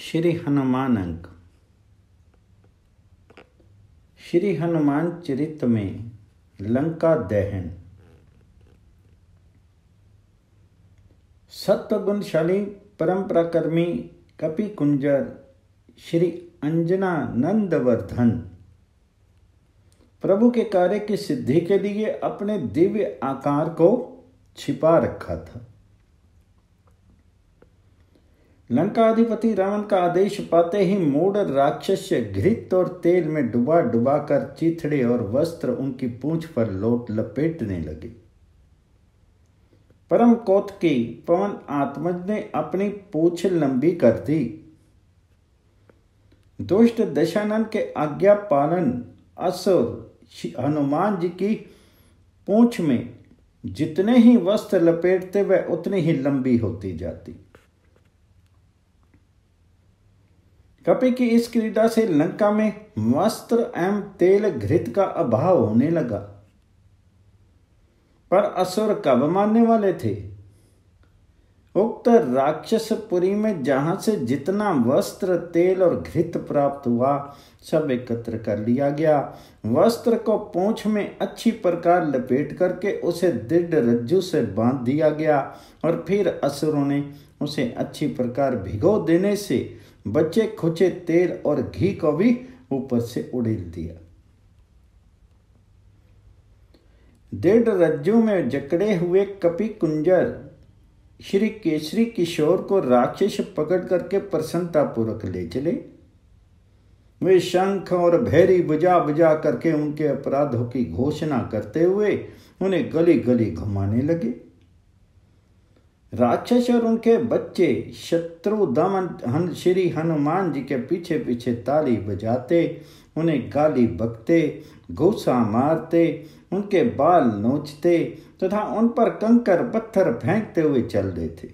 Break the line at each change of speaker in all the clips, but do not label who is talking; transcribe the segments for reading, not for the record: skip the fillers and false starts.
श्री हनुमान अंक। श्री हनुमान चरित में लंका दहन। सत्वगुणशाली परम पराक्रमी कपि कुंजर श्री अंजना नंदवर्धन प्रभु के कार्य की सिद्धि के लिए अपने दिव्य आकार को छिपा रखा था। लंकाधिपति रावण का आदेश पाते ही मूढ़ राक्षस घृत और तेल में डुबा डुबा कर चिथड़े और वस्त्र उनकी पूंछ पर लपेटने लगे। परम कौतुकी पवन आत्मज ने अपनी पूंछ लंबी कर दी। दुष्ट दशानन के आज्ञा पालन असुर हनुमान जी की पूंछ में जितने ही वस्त्र लपेटते वह उतनी ही लंबी होती जाती। कपि की इस क्रीड़ा से लंका में वस्त्र एवं तेल घृत का अभाव होने लगा। पर असुर कब मानने वाले थे। उक्त राक्षसपुरी में जहां से जितना वस्त्र तेल और घृत प्राप्त हुआ सब एकत्र कर लिया गया। वस्त्र को पूंछ में अच्छी प्रकार लपेट करके उसे दृढ़ रज्जु से बांध दिया गया और फिर असुरों ने उसे अच्छी प्रकार भिगो देने से बचे खुचे तेल और घी को भी ऊपर से उड़ेल दिया। दृढ़ रज्जु में जकड़े हुए कपि कुंजर श्री केसरी किशोर को राक्षस पकड़ करके प्रसन्नता पूर्वक ले चले। वे शंख और भैरी बजा बजा करके उनके अपराधों की घोषणा करते हुए उन्हें गली गली घुमाने लगे। राक्षस और उनके बच्चे शत्रु दमन श्री हनुमान जी के पीछे पीछे ताली बजाते, उन्हें गाली बकते, घूसा मारते, उनके बाल नोचते तथा उन पर कंकर पत्थर फेंकते हुए चल रहे थे।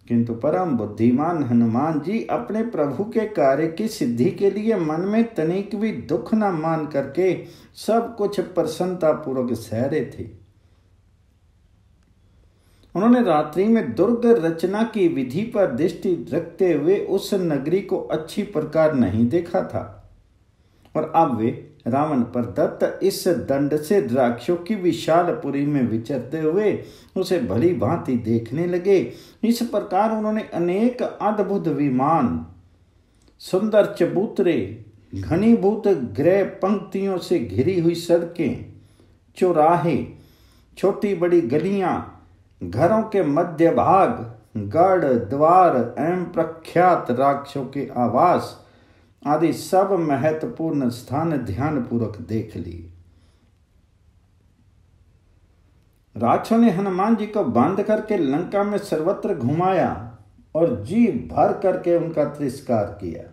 किंतु परम बुद्धिमान हनुमान जी अपने प्रभु के कार्य की सिद्धि के लिए मन में तनिक भी दुख न मान करके सब कुछ प्रसन्नता पूर्वक सह रहे थे। उन्होंने रात्रि में दुर्ग रचना की विधि पर दृष्टि रखते हुए उस नगरी को अच्छी प्रकार नहीं देखा था और अब वे रावण पर दत्त इस दंड से राक्षसों की विशालपुरी में विचरते हुए उसे भली भांति देखने लगे। इस प्रकार उन्होंने अनेक अद्भुत विमान, सुंदर चबूतरे, घनीभूत गृह पंक्तियों से घिरी हुई सड़कें, चौराहे, छोटी बड़ी गलियां, घरों के मध्य भाग, गढ़ द्वार एवं प्रख्यात राक्षसों के आवास आदि सब महत्वपूर्ण स्थान ध्यान पूर्वक देख लिए। राक्षसों ने हनुमान जी को बांध करके लंका में सर्वत्र घुमाया और जी भर करके उनका तिरस्कार किया।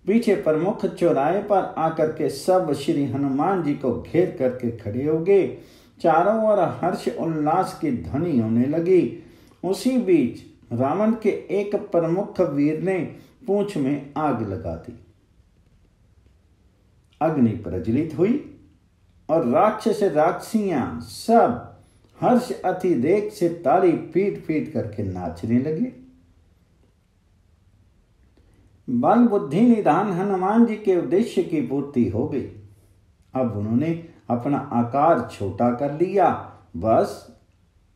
पीछे प्रमुख चौराहे पर आकर के सब श्री हनुमान जी को घेर करके खड़े हो गए। चारों ओर हर्ष उल्लास की ध्वनि होने लगी। उसी बीच रावण के एक प्रमुख वीर ने पूंछ में आग लगा दी। अग्नि प्रज्वलित हुई और राक्षस राक्षसियां सब हर्ष अतिरेक से ताली पीट पीट करके नाचने लगे। बल बुद्धि निधान हनुमान जी के उद्देश्य की पूर्ति हो गई। अब उन्होंने अपना आकार छोटा कर लिया। बस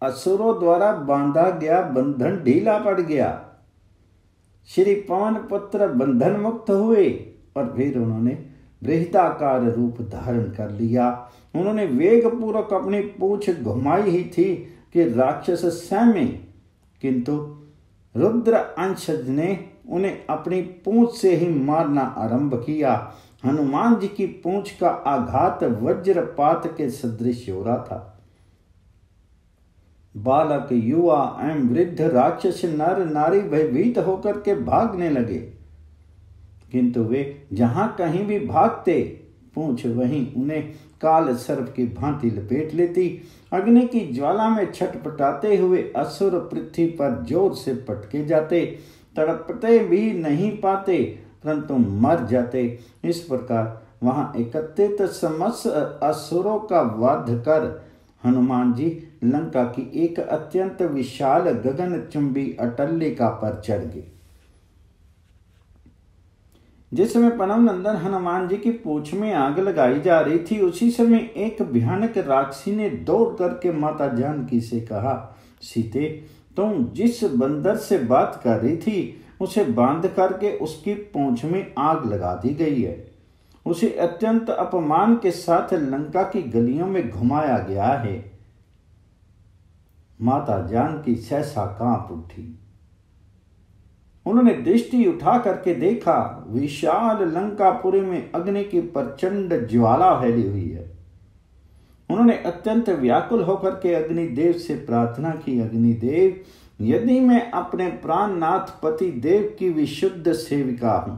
असुरों द्वारा बांधा गया बंधन ढीला पड़ गया। श्री पवन पुत्र बंधन मुक्त हुए और फिर उन्होंने बृहदाकार रूप धारण कर लिया। उन्होंने वेग पूर्वक अपनी पूंछ घुमाई ही थी कि राक्षस सहमे, किंतु रुद्र अंशज ने उन्हें अपनी पूंछ से ही मारना आरंभ किया। हनुमान जी की पूंछ का आघात वज्रपात के सदृश हो रहा था। बालक, युवा एवं वृद्ध राक्षस नर नारी भयभीत होकर के भागने लगे, किंतु वे जहां कहीं भी भागते पूंछ वहीं उन्हें काल सर्प की भांति लपेट लेती। अग्नि की ज्वाला में छटपटाते हुए असुर पृथ्वी पर जोर से पटके जाते, तड़पते भी नहीं पाते परंतु मर जाते। इस प्रकार वहां एकत्रित समस्त असुरों का वध कर हनुमान जी लंका की एक अत्यंत विशाल गगनचुंबी अट्टलिका पर चढ़ गए। जिस समय परम नंदन हनुमान जी की पूंछ में आग लगाई जा रही थी, उसी समय एक भयानक राक्षसी ने दौड़ करके माता जानकी से कहा, सीते, तुम जिस बंदर से बात कर रही थी उसे बांध करके उसकी पूंछ में आग लगा दी गई है। उसे अत्यंत अपमान के साथ लंका की गलियों में घुमाया गया है। माता जानकी सहसा कांप उठी। उन्होंने दृष्टि उठा करके देखा, विशाल लंकापुरी में अग्नि की प्रचंड ज्वाला फैली हुई है। उन्होंने अत्यंत व्याकुल होकर के अग्निदेव से प्रार्थना की, अग्निदेव, यदि मैं अपने प्राणनाथ पति देव की विशुद्ध सेविका हूं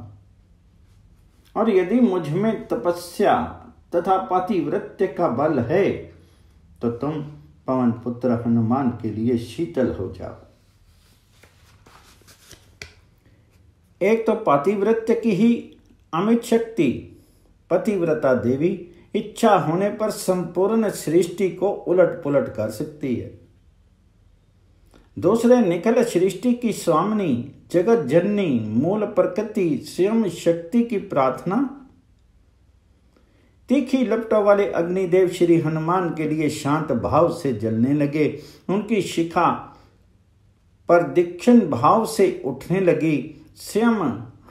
और यदि मुझ में तपस्या तथा पतिव्रत्य का बल है, तो तुम पवन पुत्र हनुमान के लिए शीतल हो जाओ। एक तो पतिव्रत्य की ही अमित शक्ति पतिव्रता देवी इच्छा होने पर संपूर्ण सृष्टि को उलट पुलट कर सकती है। दूसरे, निखिल सृष्टि की स्वामिनी जगत जननी मूल प्रकृति स्वयं शक्ति की प्रार्थना। तीखी लपटों वाले अग्निदेव श्री हनुमान के लिए शांत भाव से जलने लगे। उनकी शिखा पर दीक्षण भाव से उठने लगी। स्वयं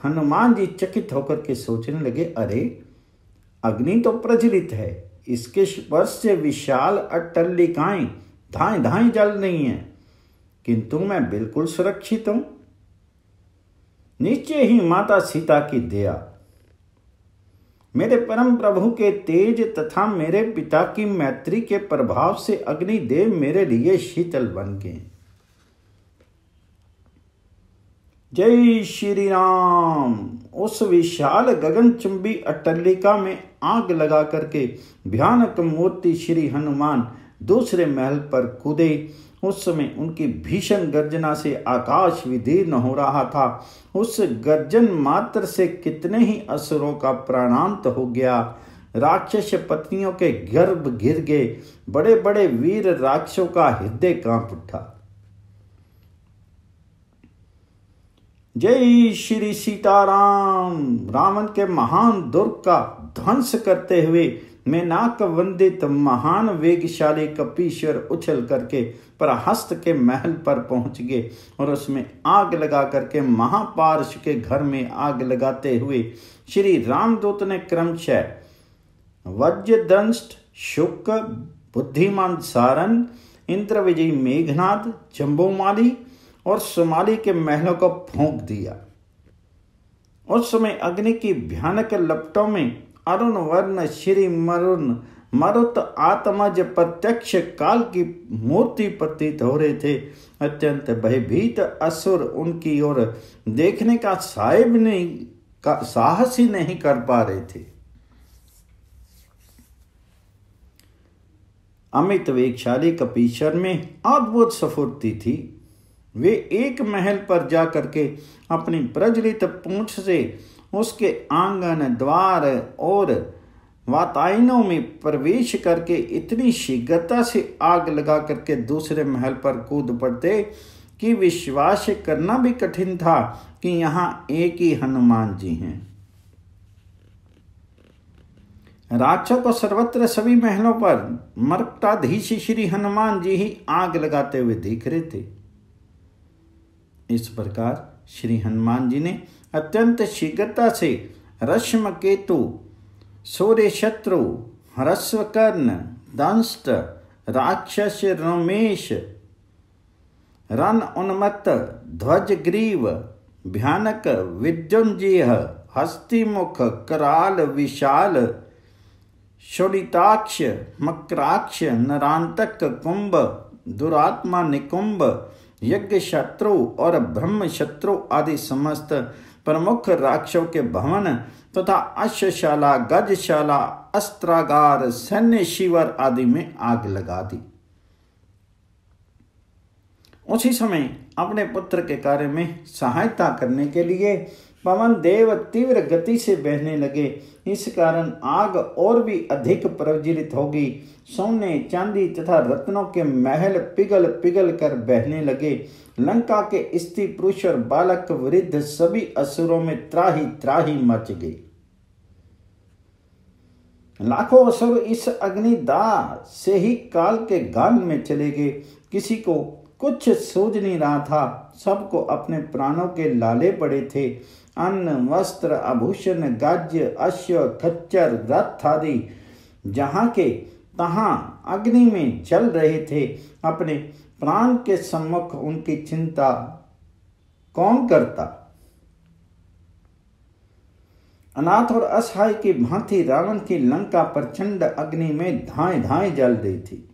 हनुमान जी चकित होकर के सोचने लगे, अरे अग्नि तो प्रज्वलित है, इसके स्पर्श से विशाल अट्टलिकाएं धाएं धाएं जल रही हैं, किंतु मैं बिल्कुल सुरक्षित हूं। निश्चय ही माता सीता की दया, मेरे परम प्रभु के तेज तथा मेरे पिता की मैत्री के प्रभाव से अग्निदेव मेरे लिए शीतल बन गए। जय श्री राम। उस विशाल गगनचुंबी अट्टलिका में आग लगा करके भयानक मूर्ति श्री हनुमान दूसरे महल पर कूदे। उस समय उनकी भीषण गर्जना से आकाश विदीर्ण हो रहा था। उस गर्जन मात्र से कितने ही असुरों का प्राणांत हो गया। राक्षस पत्नियों के गर्भ गिर गए। बड़े बड़े वीर राक्षसों का हृदय कांप उठा। जय श्री सीताराम। रावण के महान दुर्ग का ध्वंस करते हुए मेनाक वंदित महान वेगशाली कपीश्वर उछल करके प्रहस्त के महल पर पहुंच गए और उसमें आग लगा करके महापार्श के घर में आग लगाते हुए श्री रामदूत ने क्रमशः वज्रदंष्ट, शुक, बुद्धिमान सारन, इंद्र विजयी मेघनाद, जम्बूमाली और सुमाली के महलों को फूंक दिया। उस समय अग्नि की भयानक लपटों में अरुण वर्ण श्री मरुत आत्मज प्रत्यक्ष काल की मूर्ति प्रतीत हो रहे थे। अत्यंत भयभीत असुर उनकी ओर देखने का साहस ही नहीं कर पा रहे थे। अमित वेगशाली कपीश्वर में अद्भुत स्फूर्ति थी। वे एक महल पर जा करके अपनी प्रज्वलित पूंछ से उसके आंगन, द्वार और वातायनों में प्रवेश करके इतनी शीघ्रता से आग लगा करके दूसरे महल पर कूद पड़ते कि विश्वास करना भी कठिन था कि यहाँ एक ही हनुमान जी हैं। राक्षसों को सर्वत्र सभी महलों पर मर्कटाधीश श्री हनुमान जी ही आग लगाते हुए दिख रहे थे। इस प्रकार श्री हनुमान जी ने अत्यंत शीघ्रता से रश्म केतु, सूर्य शत्रु, ह्रस्वकर्ण, दंष्ट, राक्षस रोमेश, रन उन्मत्त, ध्वजग्रीव, भयानक, विद्युंजय, हस्तिमुख, कराल, विशाल, शोलिताक्ष, मकराक्ष, नरांतक, कुंभ, दुरात्मा निकुंभ, यज्ञ शत्रु और ब्रह्म शत्रु आदि समस्त प्रमुख राक्षसों के भवन तथा अश्वशाला, गजशाला, अस्त्रागार, सैन्य शिविर आदि में आग लगा दी। उसी समय अपने पुत्र के कार्य में सहायता करने के लिए पवन देव तीव्र गति से बहने लगे। इस कारण आग और भी अधिक प्रज्वलित होगी। सोने चांदी तथा रत्नों के महल पिघल पिघल कर बहने लगे। लंका के स्त्री पुरुष और बालक वृद्ध सभी असुरों में त्राही त्राही मच गई। लाखों असुर इस अग्निदाह से ही काल के गाल में चले गए। किसी को कुछ सूझ नहीं रहा था। सबको अपने प्राणों के लाले पड़े थे। अन्न वस्त्र आभूषण गाज्य अश्व खच्चर रथ आदि जहां के तहां अग्नि में जल रहे थे। अपने प्राण के सम्मुख उनकी चिंता कौन करता। अनाथ और असहाय की भांति रावण की लंका प्रचंड अग्नि में धाएं धाएं जल रही थी।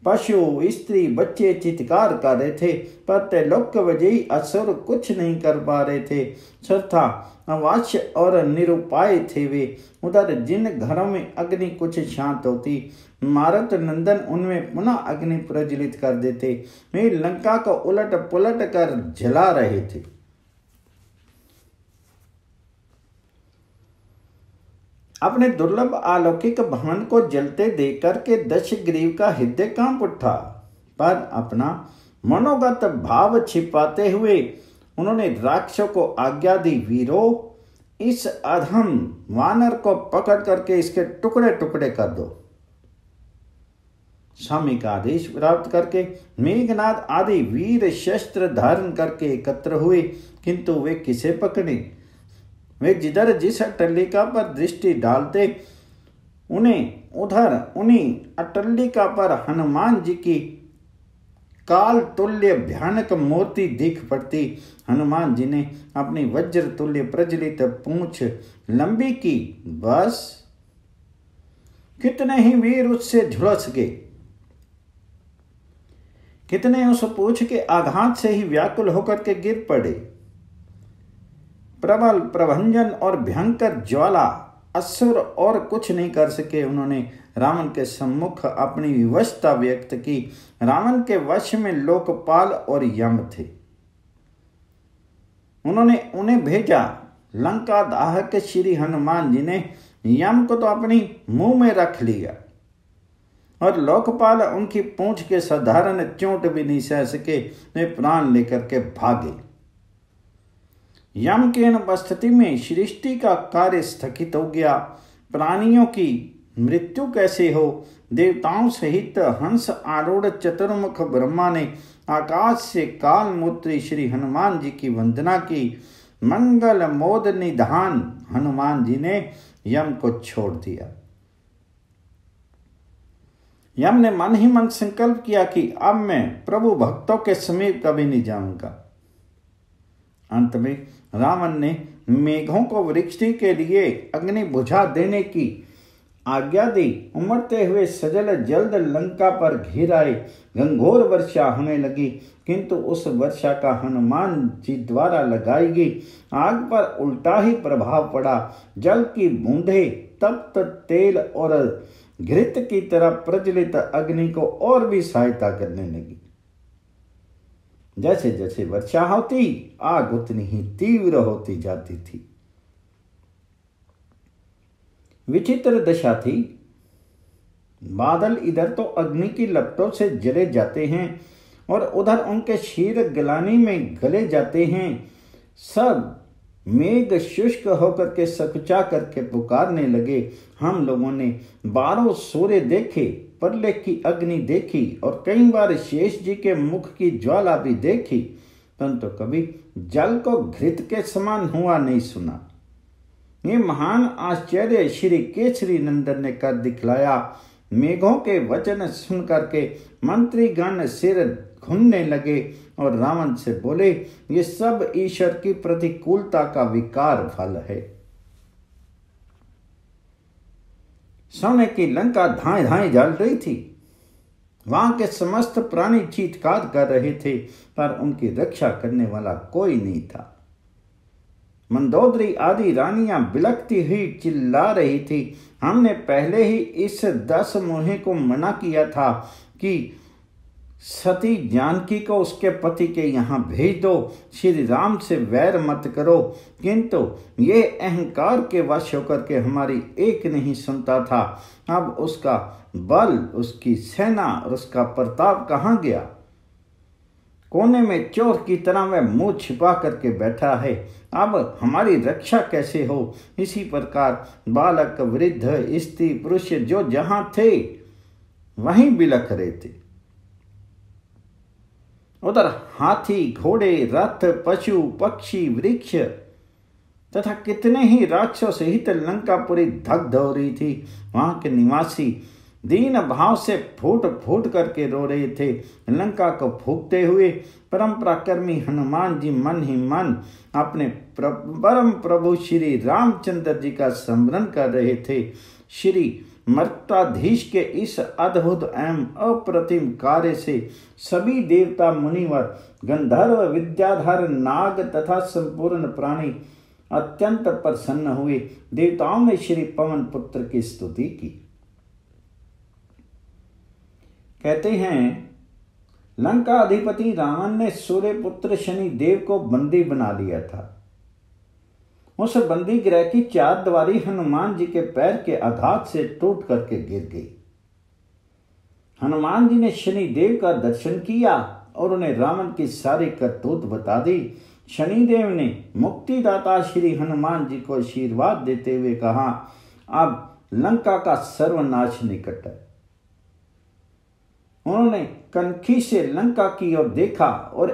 पशु स्त्री बच्चे चित्कार कर रहे थे, पर त्रैलोक्य विजयी असुर कुछ नहीं कर पा रहे थे। श्रद्धा अवाच्य और निरुपाय थे वे। उधर जिन घरों में अग्नि कुछ शांत होती, मारुत नंदन उनमें पुनः अग्नि प्रज्वलित कर देते। वे लंका को उलट पुलट कर जला रहे थे। अपने दुर्लभ अलौकिक भवन को जलते देख करके दशग्रीव का हृदय कांप उठा, पर अपना मनोगत भाव छिपाते हुए उन्होंने राक्षसों को आज्ञा दी, वीरों, इस अधम वानर को पकड़ करके इसके टुकड़े टुकड़े कर दो। स्वामी का आदेश प्राप्त करके मेघनाद आदि वीर शस्त्र धारण करके एकत्र हुए, किंतु वे किसे पकड़े। वे जिधर जिस अट्टलिका पर दृष्टि डालते उन्हें उधर उन्हीं अट्टलिका पर हनुमान जी की काल तुल्य भयानक मूर्ति दिख पड़ती। हनुमान जी ने अपनी वज्र तुल्य प्रज्वलित पूंछ लंबी की, बस कितने ही वीर उससे झुलस गए। कितने उस पूंछ के आघात से ही व्याकुल होकर के गिर पड़े। प्रबल प्रभंजन और भयंकर ज्वाला असुर और कुछ नहीं कर सके। उन्होंने रावण के सम्मुख अपनी विवशता व्यक्त की। रावण के वश में लोकपाल और यम थे। उन्होंने उन्हें भेजा। लंका दाहक श्री हनुमान जी ने यम को तो अपनी मुंह में रख लिया और लोकपाल उनकी पूंछ के साधारण चोट भी नहीं सह सके। वे प्राण लेकर के भागे। यम की अनुपस्थिति में सृष्टि का कार्य स्थगित हो गया। प्राणियों की मृत्यु कैसे हो। देवताओं सहित हंस आरूढ़ चतुर्मुख ब्रह्मा ने आकाश से काल मूत्री श्री हनुमान जी की वंदना की। मंगल मोद निधान हनुमान जी ने यम को छोड़ दिया। यम ने मन ही मन संकल्प किया कि अब मैं प्रभु भक्तों के समीप कभी नहीं जाऊंगा। अंत में रावण ने मेघों को वृष्टि के लिए अग्नि बुझा देने की आज्ञा दी। उमड़ते हुए सजल जल्द लंका पर घिर आए। घंघोर वर्षा होने लगी, किंतु उस वर्षा का हनुमान जी द्वारा लगाई गई आग पर उल्टा ही प्रभाव पड़ा। जल की बूंदें तप्त तेल और घृत की तरह प्रज्वलित अग्नि को और भी सहायता करने लगी। जैसे जैसे वर्षा होती, आग उतनी ही तीव्र होती जाती थी। विचित्र दशा थी। बादल इधर तो अग्नि की लपटों से जले जाते हैं और उधर उनके शीर गलानी में गले जाते हैं। सब मेघ शुष्क होकर के सकुचा करके पुकारने लगे। हम लोगों ने 12 सूर्य देखे, प्रलय की अग्नि देखी और कई बार शेष जी के मुख की ज्वाला भी देखी, परंतु कभी जल को घृत के समान हुआ नहीं सुना। ये महान आश्चर्य श्री केसरी नंदन ने कर दिखलाया। मेघों के वचन सुन करके मंत्रीगण सिर घुनने लगे और रावण से बोले, ये सब ईश्वर की प्रतिकूलता का विकार फल है। सोने की लंका धाएं धाएं जल रही थी। वहां के समस्त प्राणी चीत्कार कर रहे थे, पर उनकी रक्षा करने वाला कोई नहीं था। मंदोदरी आदि रानियां बिलखती हुई चिल्ला रही थी। हमने पहले ही इस 10 मुहे को मना किया था कि सती जानकी को उसके पति के यहाँ भेज दो, श्री राम से वैर मत करो। किंतु ये अहंकार के वश होकर के हमारी एक नहीं सुनता था। अब उसका बल, उसकी सेना और उसका प्रताप कहाँ गया? कोने में चोर की तरह वह मुंह छिपा करके बैठा है। अब हमारी रक्षा कैसे हो? इसी प्रकार बालक, वृद्ध, स्त्री, पुरुष जो जहां थे वहीं बिलख रहे थे। उधर हाथी, घोड़े, रथ, पशु, पक्षी, वृक्ष तथा कितने ही राक्षसों सहित लंकापुरी दग्ध हो रही थी। वहां के निवासी दीन भाव से फूट फूट करके रो रहे थे। लंका को फूकते हुए परम पराक्रमी हनुमान जी मन ही मन अपने परम प्रभु श्री रामचंद्र जी का स्मरण कर रहे थे। श्री मर्ताधीश के इस अद्भुत एवं अप्रतिम कार्य से सभी देवता, मुनिवर, गंधर्व, विद्याधर, नाग तथा संपूर्ण प्राणी अत्यंत प्रसन्न हुए। देवताओं ने श्री पवन पुत्र की स्तुति की। कहते हैं लंका अधिपति रावण ने सूर्य पुत्र शनि देव को बंदी बना लिया था। उस बंदी गृह की चार दीवारी हनुमान जी के पैर के आघात से टूट करके गिर गई। हनुमान जी ने शनि देव का दर्शन किया और उन्हें रावण की सारी करतूत बता दी। शनिदेव ने मुक्तिदाता श्री हनुमान जी को आशीर्वाद देते हुए कहा, अब लंका का सर्वनाश निकट है। उन्होंने कनखी से लंका की ओर देखा और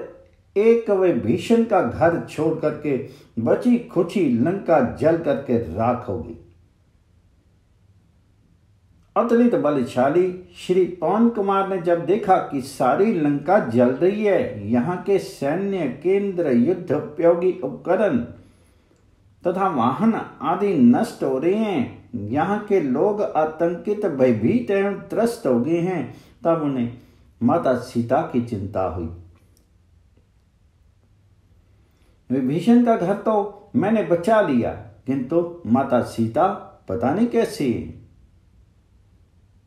एक विभीषण का घर छोड़ करके बची खुची लंका जल करके राख होगी। अतुलित बलशाली श्री पवन कुमार ने जब देखा कि सारी लंका जल रही है, यहाँ के सैन्य केंद्र, युद्ध उपयोगी उपकरण तथा वाहन आदि नष्ट हो रहे हैं, यहाँ के लोग आतंकित, भयभीत एवं त्रस्त हो गए हैं, तब उन्हें माता सीता की चिंता हुई। विभीषण का घर तो मैंने बचा लिया, किंतु माता सीता पता नहीं कैसे।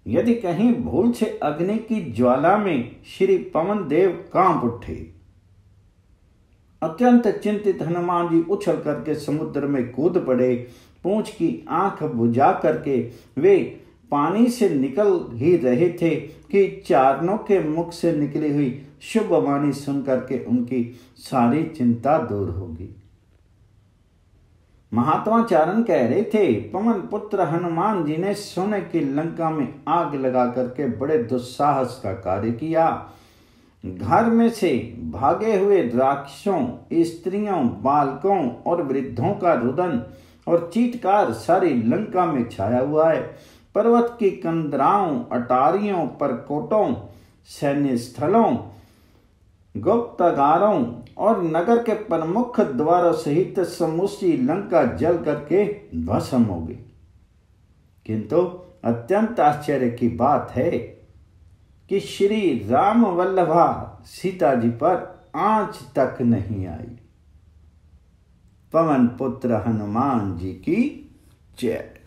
यदि कहीं भूल से अग्नि की ज्वाला में श्री पवन देव कांप उठे। अत्यंत चिंतित हनुमान जी उछल करके समुद्र में कूद पड़े। पूंछ की आंख बुझा करके वे पानी से निकल ही रहे थे कि चारणों के मुख से निकली हुई शुभ वाणी सुन करके उनकी सारी चिंता दूर होगी। महात्मा चारण कह रहे थे, पवन पुत्र हनुमान जी ने सोने की लंका में आग लगा करके बड़े दुस्साहस का कार्य किया। घर में से भागे हुए राक्षसों, स्त्रियों, बालकों और वृद्धों का रुदन और चीत्कार सारी लंका में छाया हुआ है। पर्वत की कंदराओं, अटारियों, परकोटों, सैन्य स्थलों, गुप्तगारों और नगर के प्रमुख द्वारों सहित समूची लंका जल करके भस्म हो गई। किंतु अत्यंत आश्चर्य की बात है कि श्री राम वल्लभा सीता जी पर आंच तक नहीं आई। पवन पुत्र हनुमान जी की जय।